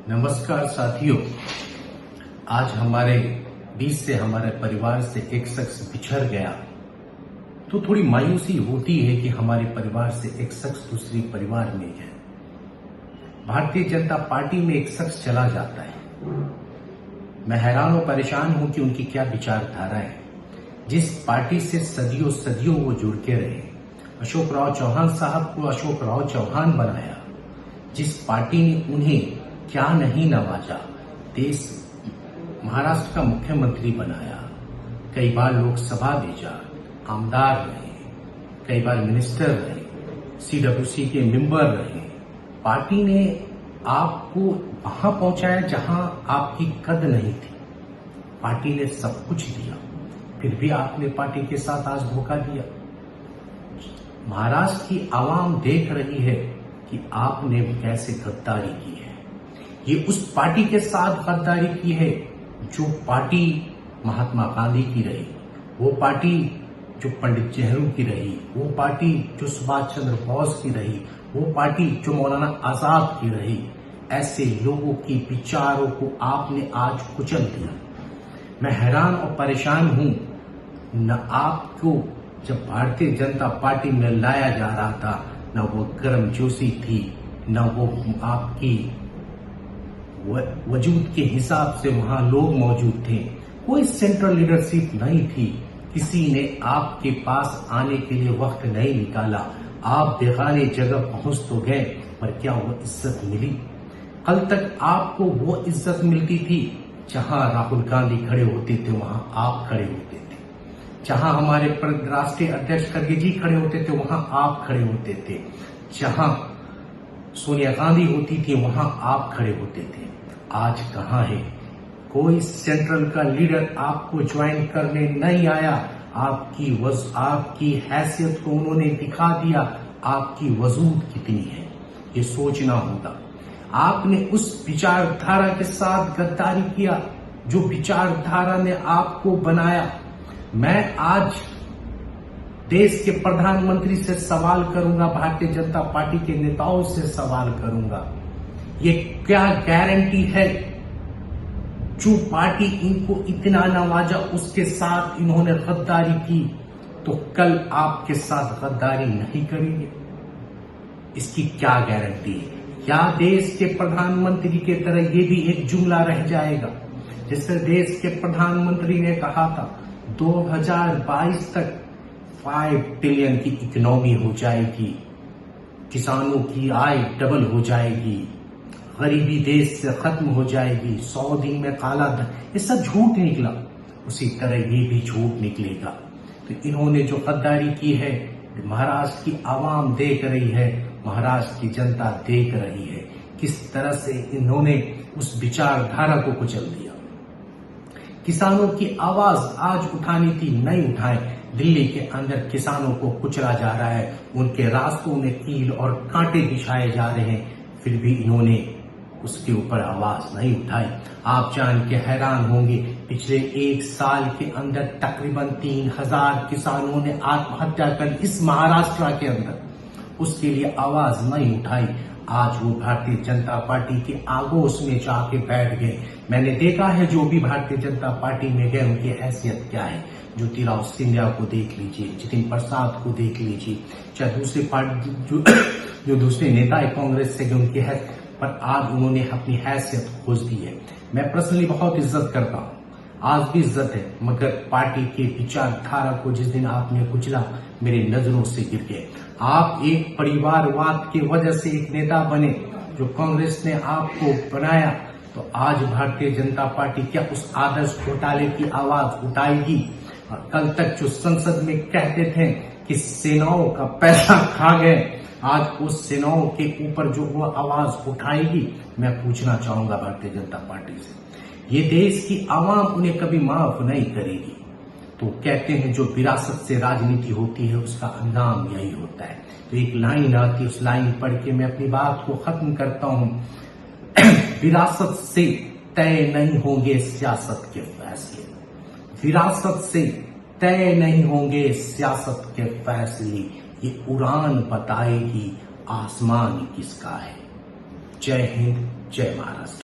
नमस्कार साथियों, आज हमारे बीच से हमारे परिवार से एक शख्स बिछड़ गया तो थोड़ी मायूसी होती है कि हमारे परिवार से एक शख्स दूसरे परिवार में है। भारतीय जनता पार्टी में एक शख्स चला जाता है। मैं हैरान और परेशान हूं कि उनकी क्या विचारधारा है। जिस पार्टी से सदियों सदियों वो जुड़ के रहे, अशोक राव चौहान साहब को अशोक राव चौहान बनाया, जिस पार्टी ने उन्हें क्या नहीं नवाजा, देश महाराष्ट्र का मुख्यमंत्री बनाया, कई बार लोकसभा भेजा, आमदार रहे, कई बार मिनिस्टर रहे, CWC के मेंबर रहे। पार्टी ने आपको वहां पहुंचाया जहां आपकी कद नहीं थी। पार्टी ने सब कुछ दिया, फिर भी आपने पार्टी के साथ आज धोखा दिया। महाराष्ट्र की आवाम देख रही है कि आपने कैसे गद्दारी की है। ये उस पार्टी के साथ गद्दारी की है जो पार्टी महात्मा गांधी की रही, वो पार्टी जो पंडित नेहरू की रही, वो पार्टी जो सुभाष चंद्र बोस की रही, वो पार्टी जो मौलाना आजाद की रही। ऐसे लोगों की विचारों को आपने आज कुचल दिया। मैं हैरान और परेशान हूं। न आपको जब भारतीय जनता पार्टी में लाया जा रहा था, न वो गर्मजोशी थी, न वो आपकी वजूद के हिसाब से वहां लोग मौजूद थे। कोई सेंट्रल लीडरशिप नहीं थी। किसी ने आपके पास आने के लिए वक्त नहीं निकाला। आप बेगाने जगह पहुंच तो गए, पर क्या वो इज्जत मिली? कल तक आपको वो इज्जत मिलती थी जहां राहुल गांधी खड़े होते थे, वहां आप खड़े होते थे। जहां हमारे राष्ट्रीय अध्यक्ष खड़गे जी खड़े होते थे, वहां आप खड़े होते थे। जहां सोनिया गांधी होती थी, वहां आप खड़े होते थे। आज कहां है? कोई सेंट्रल का लीडर आपको ज्वाइन करने नहीं आया। आपकी हैसियत को उन्होंने दिखा दिया। आपकी वजूद कितनी है ये सोचना होगा। आपने उस विचारधारा के साथ गद्दारी किया जो विचारधारा ने आपको बनाया। मैं आज देश के प्रधानमंत्री से सवाल करूंगा, भारतीय जनता पार्टी के नेताओं से सवाल करूंगा, ये क्या गारंटी है जो पार्टी इनको इतना नवाजा उसके साथ इन्होंने गद्दारी की तो कल आपके साथ गद्दारी नहीं करेंगे? इसकी क्या गारंटी है? क्या देश के प्रधानमंत्री की तरह ये भी एक जुमला रह जाएगा? जिससे देश के प्रधानमंत्री ने कहा था 2022 तक 5 ट्रिलियन की इकोनॉमी हो जाएगी, किसानों की आय डबल हो जाएगी, गरीबी देश से खत्म हो जाएगी, 100 दिन में काला धन। ये सब झूठ निकला। उसी तरह ये भी झूठ निकलेगा। तो इन्होंने जो गद्दारी की है, महाराष्ट्र की आवाम देख रही है, महाराष्ट्र की जनता देख रही है किस तरह से इन्होंने उस विचारधारा को कुचल दिया। किसानों की आवाज आज उठानी थी, नहीं उठाए। दिल्ली के अंदर किसानों को कुचला जा रहा है, उनके रास्तों में कील और कांटे बिछाए जा रहे हैं, फिर भी इन्होंने उसके ऊपर आवाज नहीं उठाई। आप जान के हैरान होंगे, पिछले 1 साल के अंदर तकरीबन 3000 किसानों ने आत्महत्या कर इस महाराष्ट्र के अंदर, उसके लिए आवाज नहीं उठाई। आज वो भारतीय जनता पार्टी के आगोश में जाके बैठ गए। मैंने देखा है जो भी भारतीय जनता पार्टी में गए उनकी हैसियत क्या है। ज्योतिराव सिंधिया को देख लीजिए, जितिन प्रसाद को देख लीजिए, चाहे दूसरी पार्टी जो दूसरे नेता है कांग्रेस से, उनकी हैसियत पर आज उन्होंने अपनी हैसियत खोज दी है। मैं पर्सनली बहुत इज्जत करता हूं, आज भी इज्जत है, मगर पार्टी के विचारधारा को जिस दिन आपने कुचला, मेरे नजरों से गिर गए। आप एक परिवारवाद की वजह से एक नेता बने, जो कांग्रेस ने आपको बनाया, तो आज भारतीय जनता पार्टी क्या उस आदर्श घोटाले की आवाज उठाएगी? और कल तक जो संसद में कहते थे कि सेनाओं का पैसा खा गए, आज उस सेनाओं के ऊपर जो वो आवाज उठाएगी, मैं पूछना चाहूंगा भारतीय जनता पार्टी से। ये देश की आवाम उन्हें कभी माफ नहीं करेगी। तो कहते हैं जो विरासत से राजनीति होती है उसका अंजाम यही होता है। तो एक लाइन आती है, उस लाइन पढ़ के मैं अपनी बात को खत्म करता हूं। विरासत से तय नहीं होंगे सियासत के फैसले, विरासत से तय नहीं होंगे सियासत के फैसले, ये उड़ान बताएगी आसमान किसका है। जय हिंद, जय महाराष्ट्र।